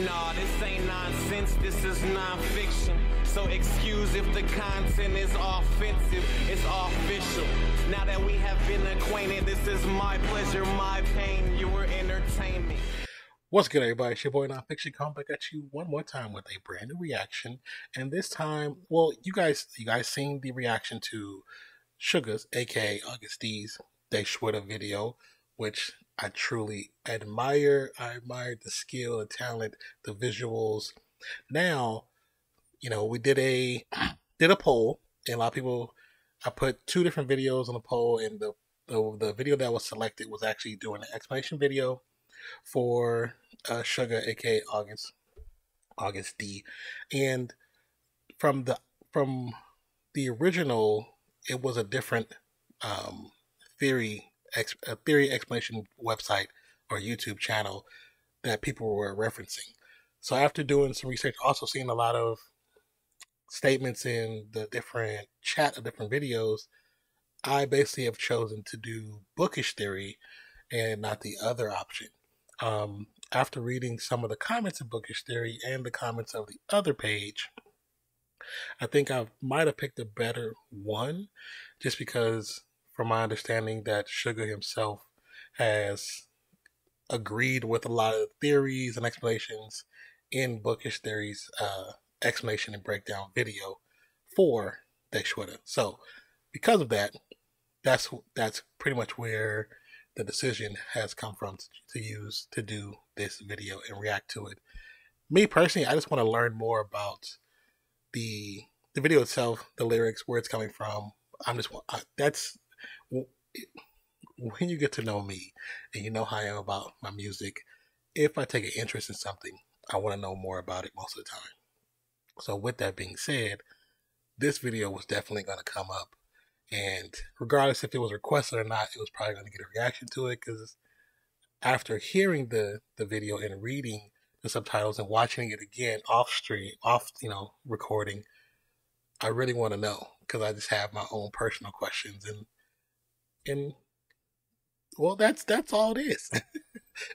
Nah, this ain't nonsense, this is nonfiction. So excuse if the content is offensive, it's official. Now that we have been acquainted, this is my pleasure, my pain, your entertainment. What's good, everybody? It's your boy Nonpfixion coming back at you one more time with a brand new reaction. And this time, well, you guys seen the reaction to Suga's, aka Agust's Daechwita video, which I truly admire. I admired the skill, the talent, the visuals. Now, you know, we did a poll, and a lot of people, I put two different videos on the poll, and the video that was selected was actually doing an explanation video for Suga, aka Agust D, and from the original, it was a different theory explanation website or YouTube channel that people were referencing. So after doing some research, also seeing a lot of statements in the different chat of different videos, I basically have chosen to do bookish theory and not the other option. After reading some of the comments of bookish theory and the comments of the other page, I think I might have picked a better one, just because from my understanding that Suga himself has agreed with a lot of theories and explanations in bookish theory's explanation and breakdown video for Daechwita. So because of that, that's pretty much where the decision has come from to do this video and react to it. Me personally, I just want to learn more about the video itself, the lyrics, where it's coming from. That's when you get to know me and you know how I am about my music. If I take an interest in something, I want to know more about it most of the time. So with that being said, this video was definitely going to come up. And regardless if it was requested or not, it was probably going to get a reaction to it, because after hearing the video and reading the subtitles and watching it again off recording, I really want to know, because I just have my own personal questions, and well, that's all it is.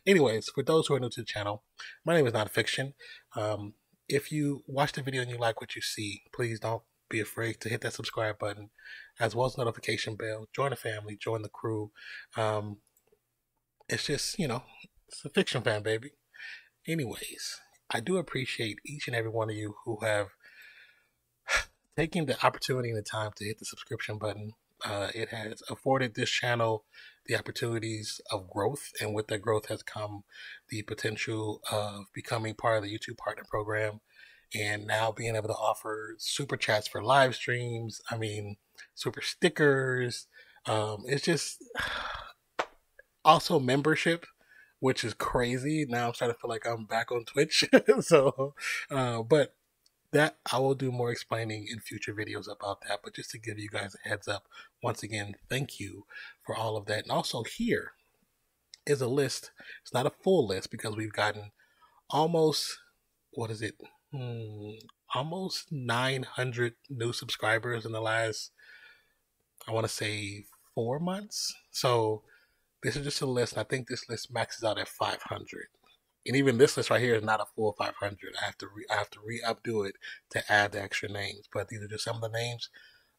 Anyways, for those who are new to the channel, my name is Nonpfixion. If you watch the video and you like what you see, please don't be afraid to hit that subscribe button, as well as the notification bell. Join the family, join the crew. It's just, it's a fiction fan, baby. Anyways, I do appreciate each and every one of you who have taken the opportunity and the time to hit the subscription button. It has afforded this channel the opportunities of growth, and with that growth has come the potential of becoming part of the YouTube Partner Program, and now being able to offer super chats for live streams. I mean, super stickers. It's just also membership, which is crazy. Now I'm starting to feel like I'm back on Twitch. So, but that I will do more explaining in future videos about that. But just to give you guys a heads up, once again, thank you for all of that. And also here is a list. It's not a full list because we've gotten almost, almost 900 new subscribers in the last, I want to say, 4 months. So this is just a list, and I think this list maxes out at 500. And even this list right here is not a full 500. I have to re-updo it to add the extra names. But these are just some of the names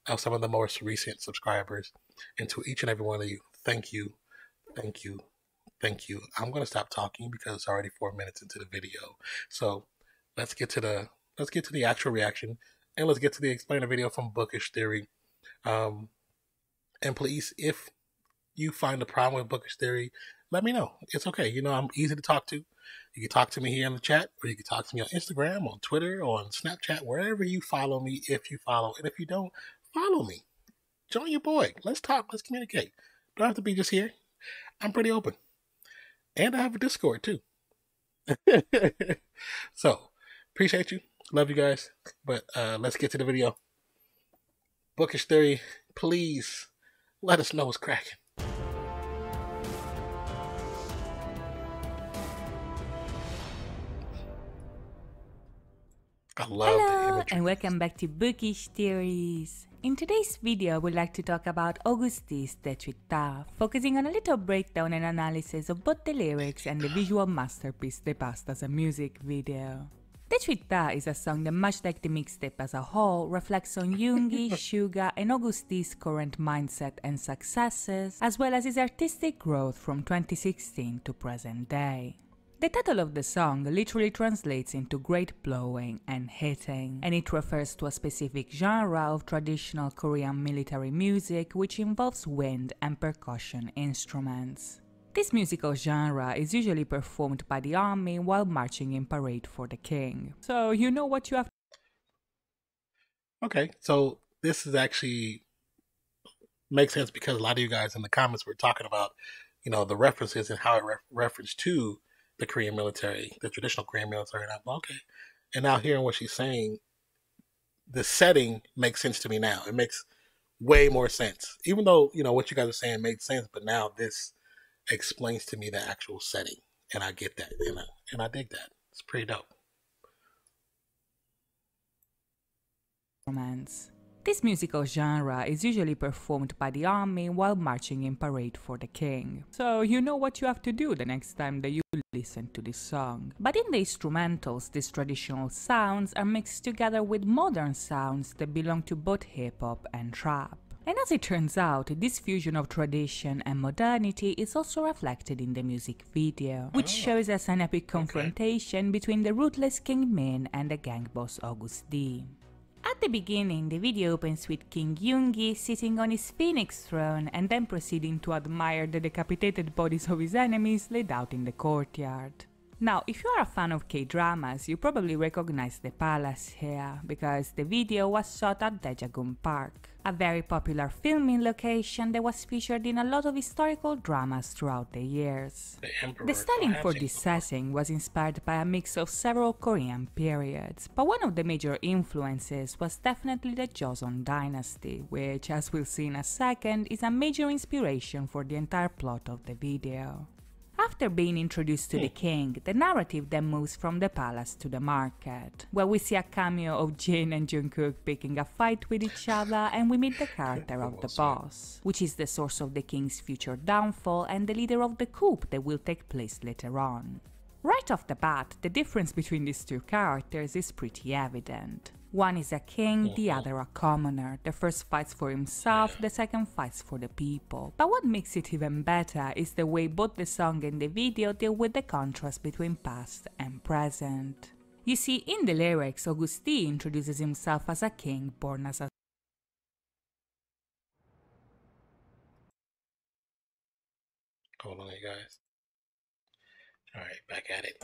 of some of the most recent subscribers. And to each and every one of you, thank you, thank you, thank you. I'm gonna stop talking because it's already 4 minutes into the video. So let's get to the actual reaction, and let's get to the explainer video from Bookish Theory. And please, if you find a problem with Bookish Theory, let me know. It's okay. I'm easy to talk to. You can talk to me here in the chat, or you can talk to me on Instagram, on Twitter, or on Snapchat, wherever you follow me, if you follow. And if you don't, follow me. Join your boy. Let's talk. Let's communicate. Don't have to be just here. I'm pretty open. And I have a Discord, too. So, appreciate you. Love you guys. But let's get to the video. Bookish Theory, please let us know what's cracking. I love the imagery. And welcome back to Bookish Theories. In today's video, we'd like to talk about Agust's Daechwita, focusing on a little breakdown and analysis of both the lyrics and the visual masterpiece they passed as a music video. Daechwita is a song that, much like the mixtape as a whole, reflects on Yoongi, Suga, and Agust's current mindset and successes, as well as his artistic growth from 2016 to present day. The title of the song literally translates into great blowing and hitting, and it refers to a specific genre of traditional Korean military music which involves wind and percussion instruments. This musical genre is usually performed by the army while marching in parade for the king. So you know what you have. Okay, so this is actually makes sense because a lot of you guys in the comments were talking about, the references and how it referenced to the Korean military, the traditional Korean military. And I'm okay. And now hearing what she's saying, the setting makes sense to me now. It makes way more sense. Even though, what you guys are saying made sense, but now this explains to me the actual setting. And I get that. And I dig that. It's pretty dope. Romance. This musical genre is usually performed by the army while marching in parade for the king. So you know what you have to do the next time that you listen to this song. But in the instrumentals, these traditional sounds are mixed together with modern sounds that belong to both hip-hop and trap. And as it turns out, this fusion of tradition and modernity is also reflected in the music video, which shows us an epic confrontation between the ruthless King Min and the gang boss Agust D. At the beginning, the video opens with King Yoongi sitting on his phoenix throne and then proceeding to admire the decapitated bodies of his enemies laid out in the courtyard. Now, if you are a fan of K-dramas, you probably recognize the palace here, because the video was shot at Daejeon Park, a very popular filming location that was featured in a lot of historical dramas throughout the years. The styling for this setting was inspired by a mix of several Korean periods, but one of the major influences was definitely the Joseon dynasty, which, as we'll see in a second, is a major inspiration for the entire plot of the video. After being introduced to the king, the narrative then moves from the palace to the market, where we see a cameo of Jin and Jungkook picking a fight with each other, and we meet the character of the boss, which is the source of the king's future downfall and the leader of the coup that will take place later on. Right off the bat, the difference between these two characters is pretty evident. One is a king, the other a commoner. The first fights for himself, the second fights for the people. But what makes it even better is the way both the song and the video deal with the contrast between past and present. You see, in the lyrics, Agust D introduces himself as a king born as a Hold on, you guys. Alright, back at it.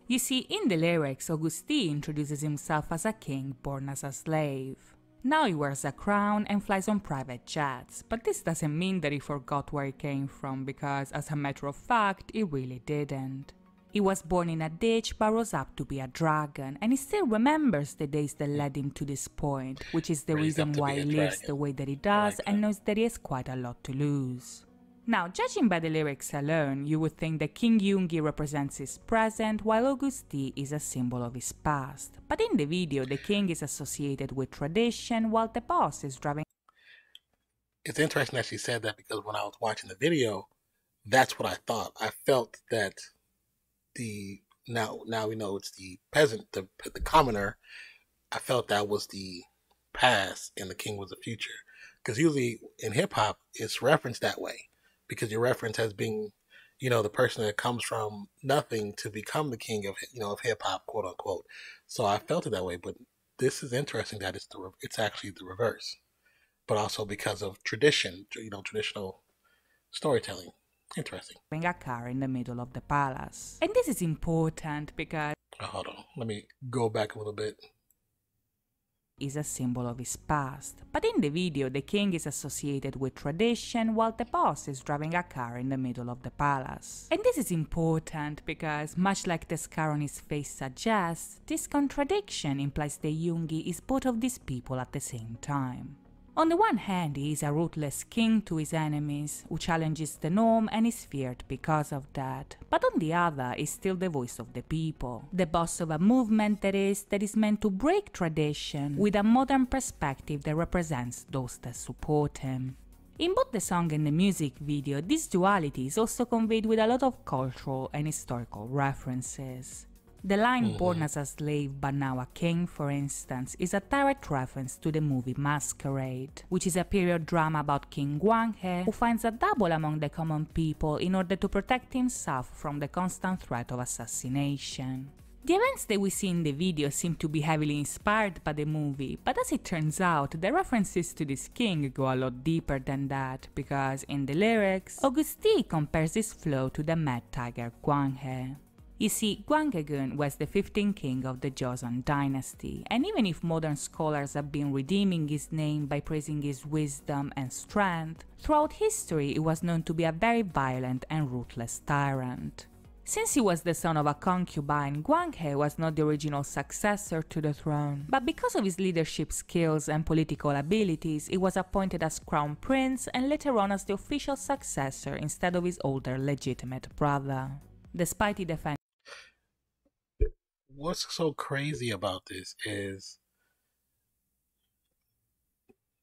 You see, in the lyrics, Agust D introduces himself as a king born as a slave. Now he wears a crown and flies on private jets, but this doesn't mean that he forgot where he came from, because as a matter of fact, he really didn't. He was born in a ditch but rose up to be a dragon, and he still remembers the days that led him to this point, which is the reason why he lives the way that he does and knows that he has quite a lot to lose. Now, judging by the lyrics alone, you would think that King Yoongi represents his present, while Agust D is a symbol of his past. But in the video, the king is associated with tradition, while the boss is driving. It's interesting that she said that, because when I was watching the video, that's what I thought. I felt that now we know it's the peasant, the commoner. I felt that was the past and the king was the future. Because usually in hip hop, it's referenced that way. Because your reference has been, the person that comes from nothing to become the king of, of hip hop, quote unquote. So I felt it that way. But this is interesting that it's actually the reverse. But also because of tradition, traditional storytelling. Interesting. A car in the middle of the palace. And this is important because hold on. Let me go back a little bit. Is a symbol of his past, but in the video the king is associated with tradition while the boss is driving a car in the middle of the palace. And this is important because, much like the scar on his face suggests, this contradiction implies that Yoongi is both of these people at the same time. On the one hand, he is a ruthless king to his enemies, who challenges the norm and is feared because of that. But on the other, is still the voice of the people, the boss of a movement that is meant to break tradition with a modern perspective that represents those that support him. In both the song and the music video, this duality is also conveyed with a lot of cultural and historical references. The line "born as a slave but now a king," for instance, is a direct reference to the movie Masquerade, which is a period drama about King Gwanghae, who finds a double among the common people in order to protect himself from the constant threat of assassination. The events that we see in the video seem to be heavily inspired by the movie, but as it turns out, the references to this king go a lot deeper than that, because in the lyrics, Agust compares his flow to the mad tiger Gwanghae. You see, Gwanghaegun was the 15th king of the Joseon dynasty, and even if modern scholars have been redeeming his name by praising his wisdom and strength, throughout history he was known to be a very violent and ruthless tyrant. Since he was the son of a concubine, Gwanghae was not the original successor to the throne, but because of his leadership skills and political abilities, he was appointed as crown prince and later on as the official successor instead of his older legitimate brother. Despite he defended What's so crazy about this is,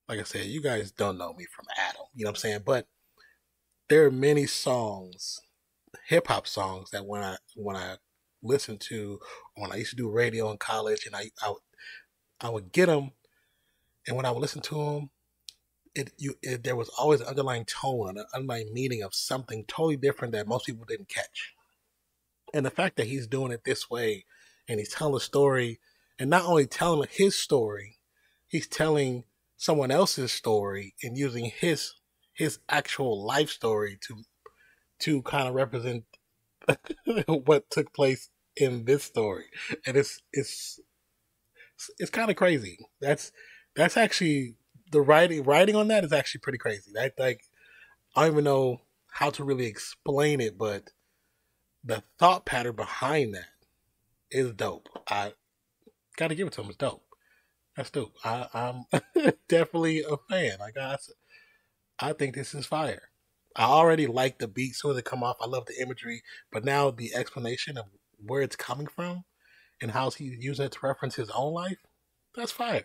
like I said, you guys don't know me from Adam, you know what I'm saying? But there are many songs, hip hop songs, that when I listen to, when I used to do radio in college, and I would get them, and when I would listen to them, there was always an underlying tone, an underlying meaning of something totally different that most people didn't catch. And the fact that he's doing it this way, and he's telling a story, and not only telling his story, he's telling someone else's story and using his actual life story to kind of represent what took place in this story. And it's kind of crazy. That's actually, the writing on that is actually pretty crazy. I don't even know how to really explain it, but the thought pattern behind that is dope. I gotta give it to him. It's dope. That's dope. I'm definitely a fan. I think this is fire. I already like the beat so they come off. I love the imagery, but now the explanation of where it's coming from and how he's using it to reference his own life, that's fire.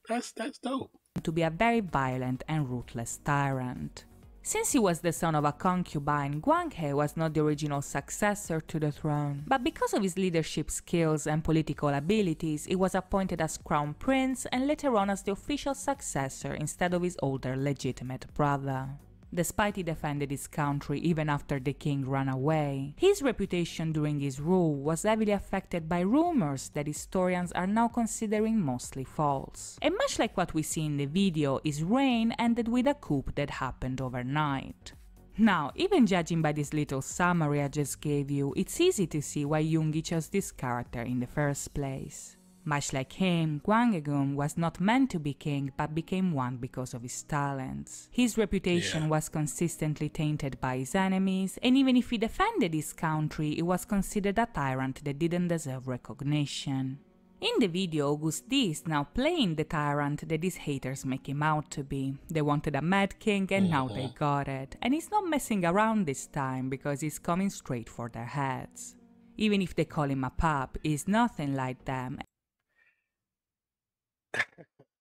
That's dope. To be a very violent and ruthless tyrant. Since he was the son of a concubine, Gwanghae was not the original successor to the throne, but because of his leadership skills and political abilities, he was appointed as crown prince and later on as the official successor instead of his older legitimate brother. Despite he defended his country even after the king ran away, his reputation during his rule was heavily affected by rumors that historians are now considering mostly false. And much like what we see in the video, his reign ended with a coup that happened overnight. Now, even judging by this little summary I just gave you, it's easy to see why Yoongi chose this character in the first place. Much like him, Gwanghaegun was not meant to be king but became one because of his talents. His reputation was consistently tainted by his enemies, and even if he defended his country, he was considered a tyrant that didn't deserve recognition. In the video, Agust is now playing the tyrant that his haters make him out to be. They wanted a mad king and now they got it. And he's not messing around this time because he's coming straight for their heads. Even if they call him a pup, he's nothing like them.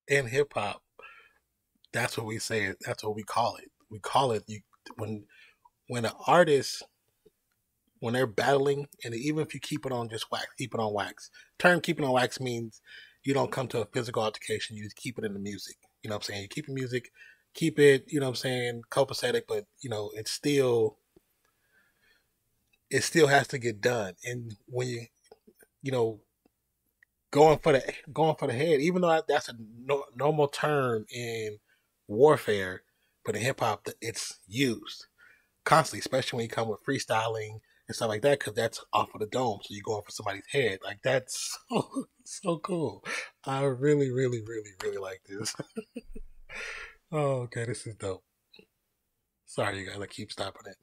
In hip hop, that's what we say. That's what we call it. We call it when an artist, when they're battling, and even if you keep it on just wax, keep it on wax. Term keep it on wax means you don't come to a physical altercation. You just keep it in the music. You know what I'm saying? You keep the music, keep it. You know what I'm saying? Copacetic, but it still has to get done. And when going for the head, even though that's a normal term in warfare, but in hip hop, it's used constantly, especially when you come with freestyling and stuff like that, because that's off of the dome. So you're going for somebody's head. Like, that's so cool. I really, really, really, really like this. Oh, okay, this is dope. Sorry, you guys, I keep stopping it.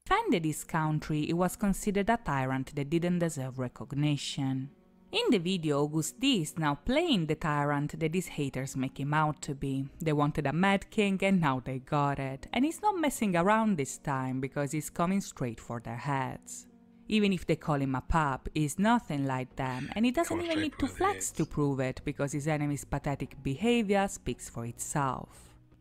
Defended his country, he was considered a tyrant that didn't deserve recognition. In the video, Agust is now playing the tyrant that his haters make him out to be. They wanted a mad king and now they got it. And he's not messing around this time because he's coming straight for their heads. Even if they call him a pup, he's nothing like them, and he doesn't even need to flex to prove it because his enemy's pathetic behavior speaks for itself.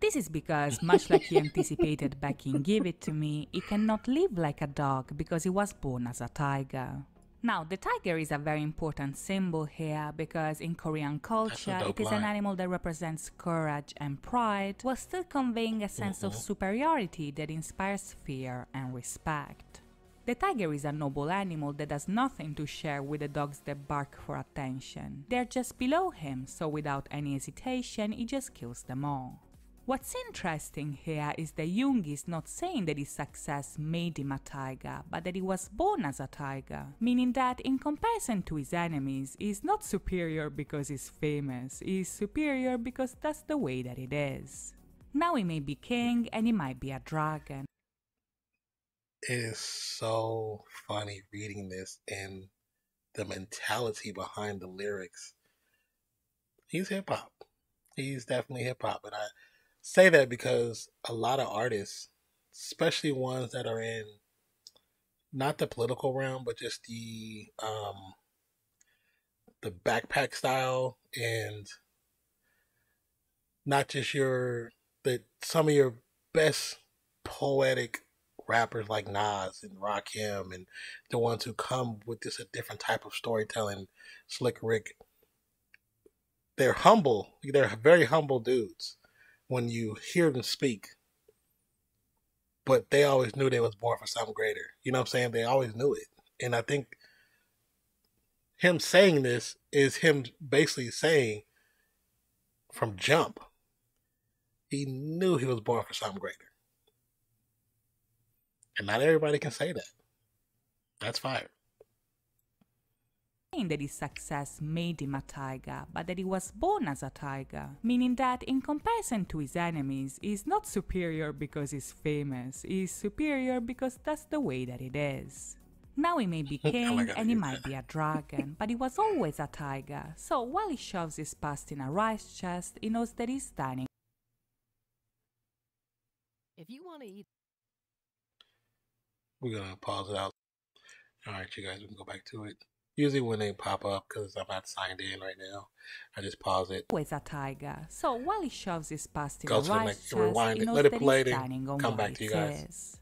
This is because, much like he anticipated back in Give It To Me, he cannot live like a dog because he was born as a tiger. Now, the tiger is a very important symbol here because in Korean culture, it is an animal that represents courage and pride while still conveying a sense of superiority that inspires fear and respect. The tiger is a noble animal that has nothing to share with the dogs that bark for attention. They're just below him, so without any hesitation, he just kills them all. What's interesting here is that Jung is not saying that his success made him a tiger, but that he was born as a tiger, meaning that in comparison to his enemies, he's not superior because he's famous, he's superior because that's the way that it is. Now he may be king and he might be a dragon. It is so funny reading this and the mentality behind the lyrics. He's hip-hop. He's definitely hip-hop, and I say that because a lot of artists, especially ones that are in not the political realm, but just the backpack style, and not just some of your best poetic rappers like Nas and Rakim, and the ones who come with a different type of storytelling, Slick Rick. They're humble. They're very humble dudes when you hear them speak, but they always knew they was born for something greater. You know what I'm saying? They always knew it. And I think him saying this is him basically saying from jump, he knew he was born for something greater. And not everybody can say that. That's fire. That his success made him a tiger, but that he was born as a tiger, meaning that in comparison to his enemies, he's not superior because he's famous, he's superior because that's the way that it is. Now he may be king and he might be a dragon, but he was always a tiger, so while he shoves his past in a rice chest, he knows that he's standing. If you want to eat... We're going to pause it out. Alright, you guys, we can go back to it. Usually when they pop up, because I'm not signed in right now, I just pause it. Always a tiger, so while he shoves his past in Go a to the rice next, chest, rewind he it, knows let it that play, he's then standing on come what back to you it guys. is.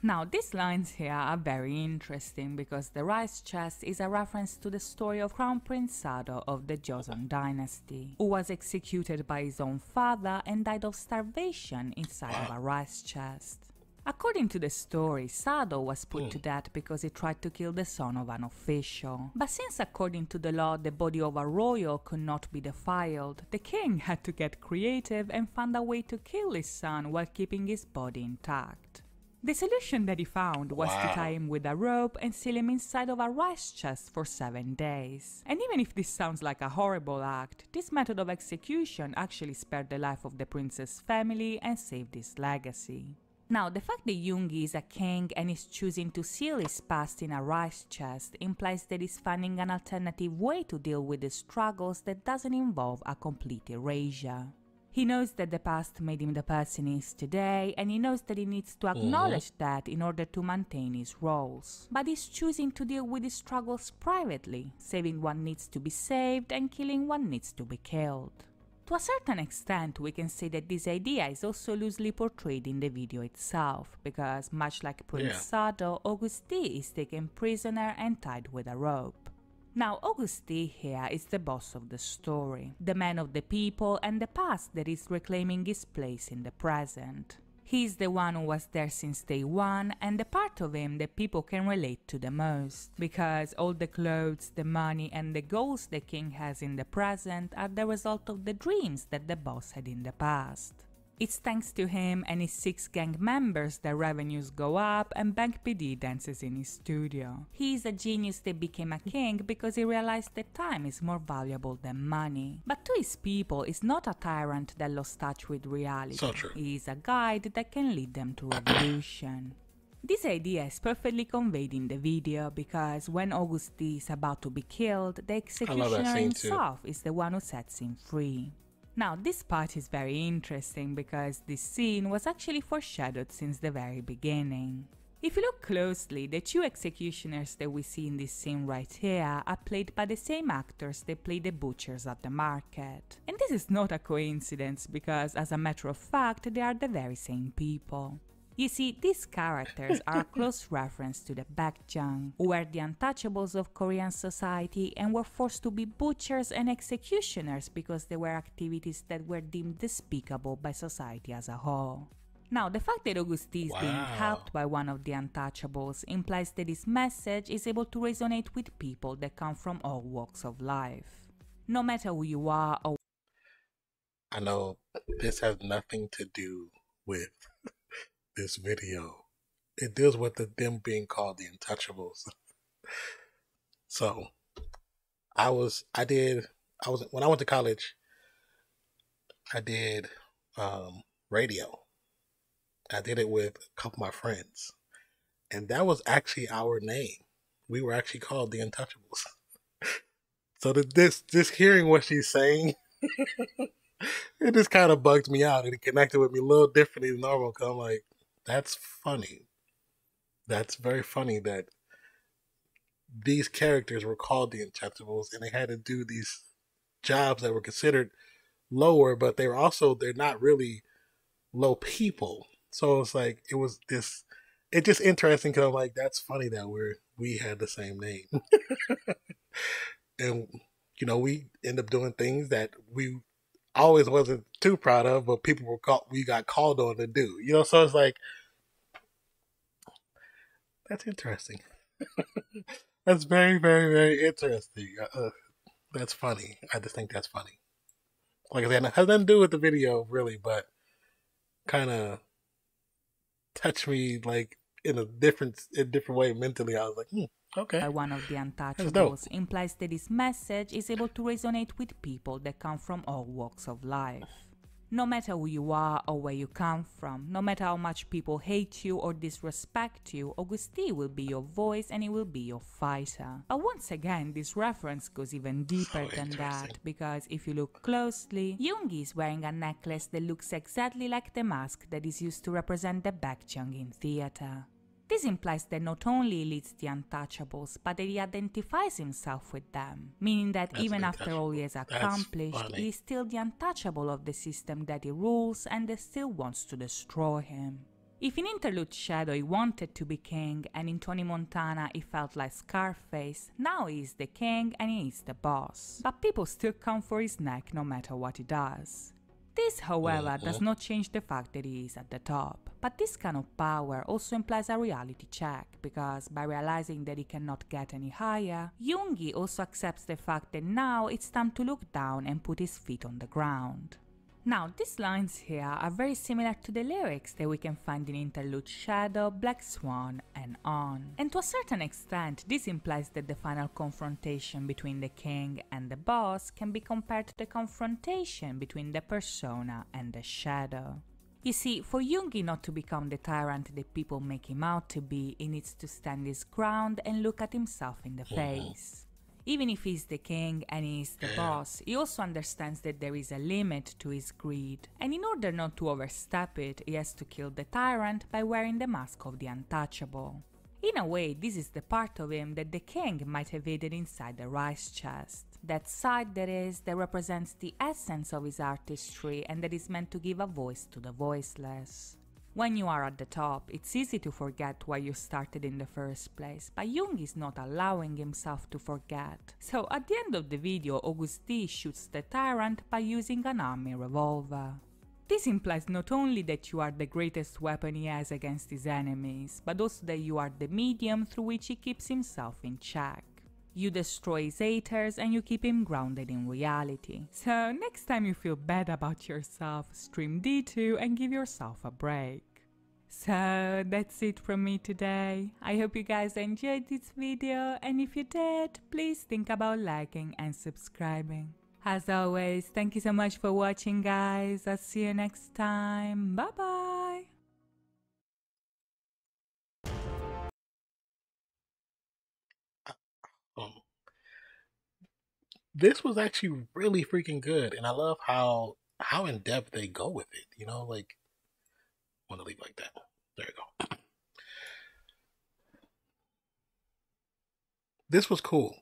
Now, these lines here are very interesting because the rice chest is a reference to the story of Crown Prince Sado of the Joseon dynasty, who was executed by his own father and died of starvation inside of a rice chest. According to the story, Sado was put to death because he tried to kill the son of an official. But since according to the law the body of a royal could not be defiled, the king had to get creative and find a way to kill his son while keeping his body intact. The solution that he found was to tie him with a rope and seal him inside of a rice chest for 7 days. And even if this sounds like a horrible act, this method of execution actually spared the life of the prince's family and saved his legacy. Now, the fact that Yoongi is a king and is choosing to seal his past in a rice chest implies that he's finding an alternative way to deal with the struggles that doesn't involve a complete erasure. He knows that the past made him the person he is today, and he knows that he needs to acknowledge that in order to maintain his roles. But he's choosing to deal with his struggles privately, saving what needs to be saved and killing what needs to be killed. To a certain extent, we can say that this idea is also loosely portrayed in the video itself, because much like Prince Sado, Agust is taken prisoner and tied with a rope. Now, Agust here is the boss of the story, the man of the people and the past that is reclaiming his place in the present. He's the one who was there since day one, and the part of him that people can relate to the most, because all the clothes, the money and the goals the king has in the present are the result of the dreams that the boss had in the past. It's thanks to him and his 6 gang members that revenues go up and Bank PD dances in his studio. He is a genius that became a king because he realized that time is more valuable than money. But to his people, he's not a tyrant that lost touch with reality. So true. He is a guide that can lead them to revolution. This idea is perfectly conveyed in the video because when August is about to be killed, the executioner himself is the one who sets him free. Now this part is very interesting because this scene was actually foreshadowed since the very beginning. If you look closely, the two executioners that we see in this scene right here are played by the same actors that play the butchers at the market. And this is not a coincidence because, as a matter of fact, they are the very same people. You see, these characters are a close reference to the Baekjang, who were the untouchables of Korean society and were forced to be butchers and executioners because they were activities that were deemed despicable by society as a whole. Now, the fact that August is being helped by one of the untouchables implies that his message is able to resonate with people that come from all walks of life. No matter who you are or... I know this has nothing to do with this video. It deals with them being called the untouchables. So, when I went to college, I did radio. I did it with a couple of my friends, and that was actually our name. We were actually called the Untouchables. So just hearing what she's saying, it just kind of bugged me out, and it connected with me a little differently than normal. Cause I'm like, that's funny. That's very funny that these characters were called the Untouchables, and they had to do these jobs that were considered lower, but they're not really low people. So it's like, it's just interesting because I'm like, that's funny that we had the same name. And, we end up doing things that we always wasn't too proud of, but we got called on to do, so it's like, that's interesting. That's very, very, very interesting. That's funny. I just think that's funny. Like I said, it has nothing to do with the video really, but kind of touched me like in a different way mentally. I was like, okay. One of the untouchables implies that his message is able to resonate with people that come from all walks of life. No matter who you are or where you come from, no matter how much people hate you or disrespect you, Auguste will be your voice and he will be your fighter. But once again, this reference goes even deeper than that, because if you look closely, Yoongi is wearing a necklace that looks exactly like the mask that is used to represent the Baekjang in theater. This implies that not only he leads the untouchables, but that he identifies himself with them, meaning that even after all he has accomplished, he is still the untouchable of the system that he rules and that still wants to destroy him. If in Interlude Shadow he wanted to be king, and in Tony Montana he felt like Scarface, now he is the king and he is the boss. But people still come for his neck no matter what he does. This, however, does not change the fact that he is at the top. But this kind of power also implies a reality check, because by realizing that he cannot get any higher, Yoongi also accepts the fact that now it's time to look down and put his feet on the ground. Now, these lines here are very similar to the lyrics that we can find in Interlude Shadow, Black Swan, and on. And to a certain extent, this implies that the final confrontation between the king and the boss can be compared to the confrontation between the persona and the shadow. You see, for Yoongi not to become the tyrant that people make him out to be, he needs to stand his ground and look at himself in the face. Even if he's the king and he's the boss, he also understands that there is a limit to his greed, and in order not to overstep it, he has to kill the tyrant by wearing the mask of the untouchable. In a way, this is the part of him that the king might have hidden inside the rice chest. That side, that is, that represents the essence of his artistry and that is meant to give a voice to the voiceless. When you are at the top, it's easy to forget why you started in the first place, but Jung is not allowing himself to forget. So at the end of the video, Auguste shoots the tyrant by using an army revolver. This implies not only that you are the greatest weapon he has against his enemies, but also that you are the medium through which he keeps himself in check. You destroy his haters and you keep him grounded in reality. So next time you feel bad about yourself, stream D2 and give yourself a break. So that's it from me today. I hope you guys enjoyed this video, and if you did, please think about liking and subscribing. As always, thank you so much for watching, guys. I'll see you next time. Bye bye. This was actually really freaking good, and I love how in depth they go with it. You know, like I want to leave like that. There you go. This was cool,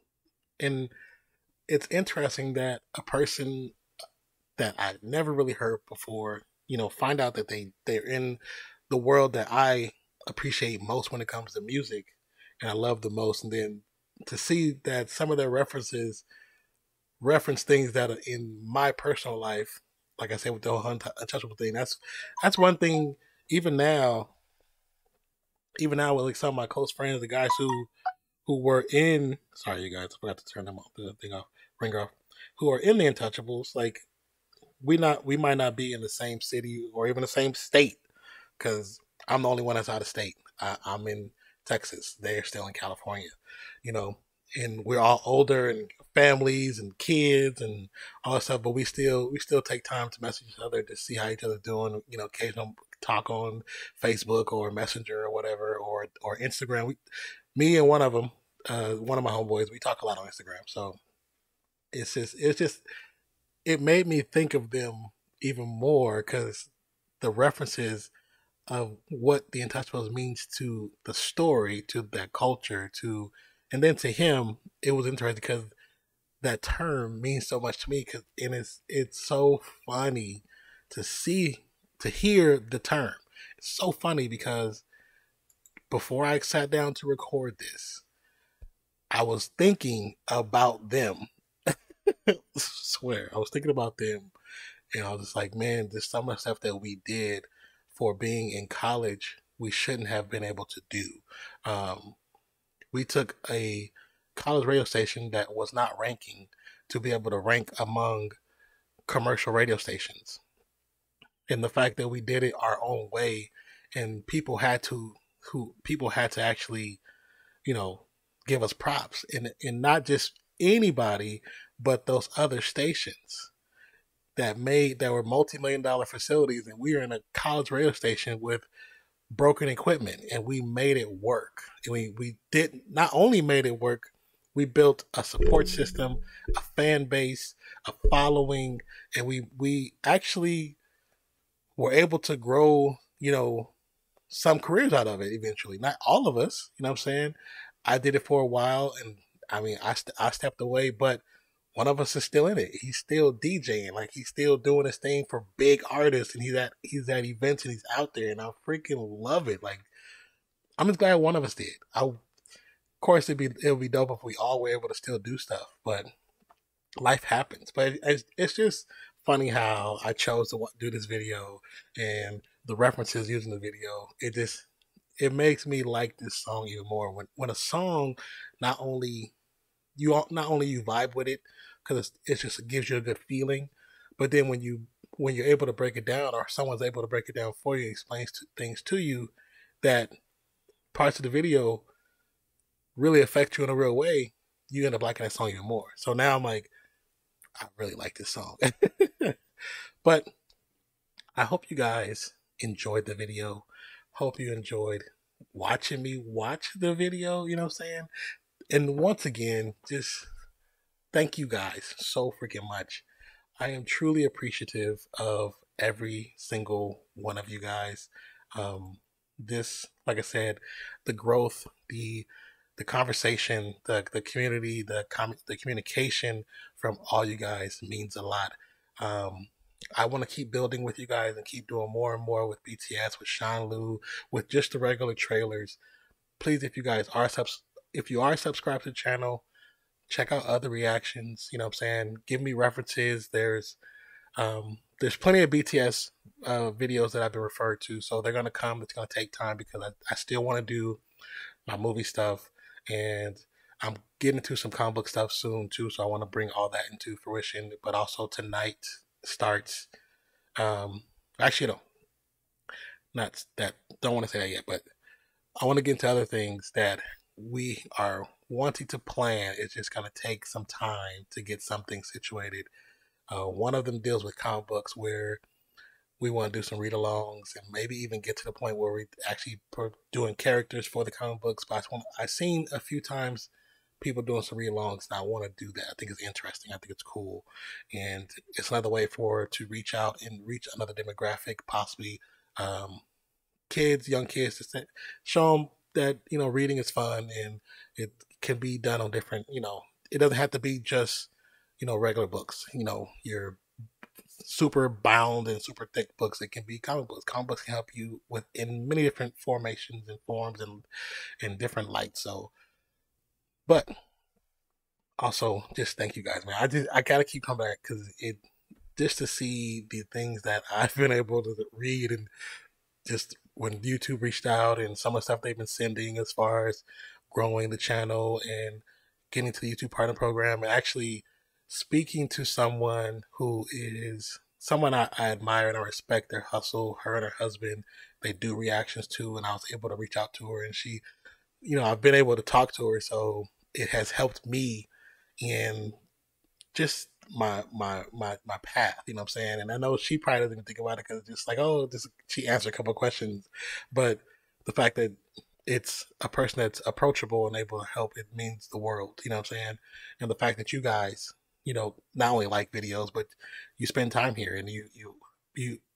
and it's interesting that a person that I never really heard before, you know, find out that they're in the world that I appreciate most when it comes to music, and I love the most, and then to see that some of their references reference things that are in my personal life. Like I said with the whole untouchable thing, that's one thing. Even now with like some of my close friends, the guys who were in, sorry you guys, I forgot to turn them off, the thing off, ring off, who are in the Untouchables, like we might not be in the same city or even the same state, because I'm the only one that's out of state. I'm in Texas. They're still in California, you know, and we're all older and families and kids and all that stuff, but we still take time to message each other to see how each other's doing. You know, occasional talk on Facebook or Messenger or whatever, or Instagram. Me and one of them, one of my homeboys, we talk a lot on Instagram. So it's just it made me think of them even more, because the references of what the Untouchables means to the story, to that culture, and then to him, it was interesting because that term means so much to me. And it's so funny to hear the term. It's so funny because before I sat down to record this, I was thinking about them. I swear, I was thinking about them, and I was just like, man, there's some of the stuff that we did for being in college we shouldn't have been able to do. We took a college radio station that was not ranking to be able to rank among commercial radio stations. And the fact that we did it our own way, and people had to actually, you know, give us props, and not just anybody, but those other stations that were multi-million-dollar facilities, and we were in a college radio station with broken equipment, and we made it work. And we did not only made it work, we built a support system, a fan base, a following, and we actually were able to grow, you know, some careers out of it eventually. Not all of us, you know what I'm saying? I did it for a while, and I mean, I stepped away, but one of us is still in it. He's still DJing, like he's still doing his thing for big artists, and he's at events, and he's out there, and I freaking love it. Like, I'm just glad one of us did. Of course, it would be dope if we all were able to still do stuff, but life happens. But it's just funny how I chose to do this video, and the references used in the video. It makes me like this song even more. When a song not only you vibe with it, because it gives you a good feeling, but then when you're able to break it down, or someone's able to break it down for you, explains things to you that parts of the video really affect you in a real way, you end up liking that song even more. So now I'm like, I really like this song. But I hope you guys enjoyed the video. Hope you enjoyed watching me watch the video, you know what I'm saying? And once again, just thank you guys so freaking much. I am truly appreciative of every single one of you guys. This, like I said, the growth, the conversation, the community, the communication from all you guys means a lot. I want to keep building with you guys and keep doing more and more with BTS, with Shanlu, with just the regular trailers. Please, if you are subscribed to the channel, check out other reactions. You know what I'm saying? Give me references. There's plenty of BTS videos that I've been referred to, so they're gonna come. It's gonna take time because I still want to do my movie stuff, and I'm getting into some comic book stuff soon too. So I want to bring all that into fruition. But also tonight starts. Actually, no, not that. Don't want to say that yet, but I want to get into other things that we are wanting to plan. It's just going to take some time to get something situated. One of them deals with comic books, where we want to do some read-alongs and maybe even get to the point where we actually doing characters for the comic books. But I've seen a few times people doing some read-alongs, and I want to do that. I think it's interesting. I think it's cool. And it's another way to reach out and reach another demographic, possibly kids, young kids, to show them that, reading is fun and it can be done on different, it doesn't have to be just, regular books, your super bound and super thick books. It can be comic books. Comic books can help you in many different formations and forms and different lights. So, but also just thank you guys, man. I gotta keep coming back because just to see the things that I've been able to read, and just when YouTube reached out and some of the stuff they've been sending as far as growing the channel and getting to the YouTube partner program, and actually speaking to someone who is someone I admire and I respect their hustle. Her and her husband, they do reactions to, and I was able to reach out to her, and she, I've been able to talk to her, so it has helped me in just my path, you know what I'm saying? And I know she probably doesn't even think about it because it's just like, she answered a couple of questions, but the fact that it's a person that's approachable and able to help, it means the world, you know what I'm saying? And the fact that you guys, not only like videos, but you spend time here, and you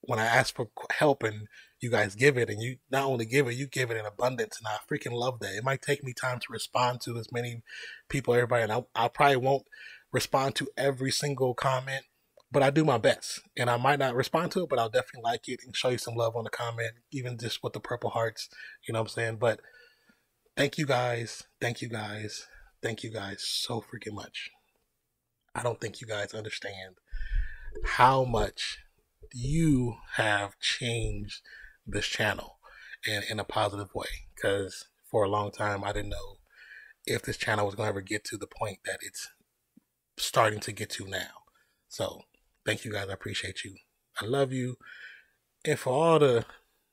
when I ask for help and you guys give it, and you not only give it, you give it in abundance, and I freaking love that. It might take me time to respond to as many people, everybody, and I probably won't respond to every single comment, but I do my best, and I might not respond to it, but I'll definitely like it and show you some love on the comment, even just with the purple hearts, you know what I'm saying? But thank you guys so freaking much. I don't think you guys understand how much you have changed this channel in a positive way, because for a long time I didn't know if this channel was going to ever get to the point that it's starting to get to now. So thank you guys. I appreciate you. I love you. And for all the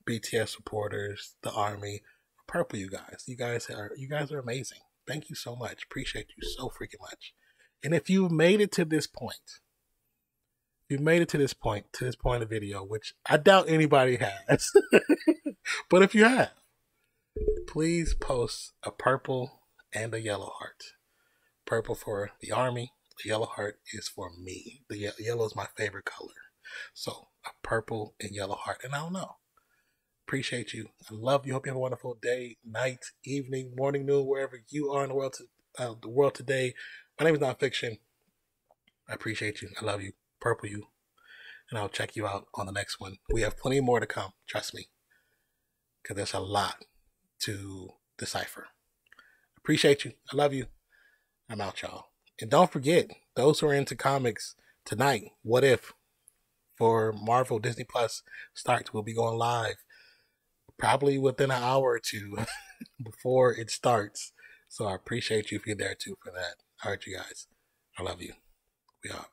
BTS supporters, the army, purple, you guys are amazing. Thank you so much. Appreciate you so freaking much. And if you've made it to this point, of the video, which I doubt anybody has, but if you have, please post a purple and a yellow heart. Purple for the army, the yellow heart is for me. The yellow is my favorite color. So a purple and yellow heart. And I don't know. Appreciate you. I love you. Hope you have a wonderful day, night, evening, morning, noon, wherever you are in the world today. My name is Nonpfixion. I appreciate you. I love you. Purple you. And I'll check you out on the next one. We have plenty more to come. Trust me. Because there's a lot to decipher. Appreciate you. I love you. I'm out, y'all. And don't forget, those who are into comics tonight, What If for Marvel Disney Plus starts. We'll be going live probably within an hour or two before it starts. So I appreciate you if you're there too for that. All right, you guys. I love you. We out.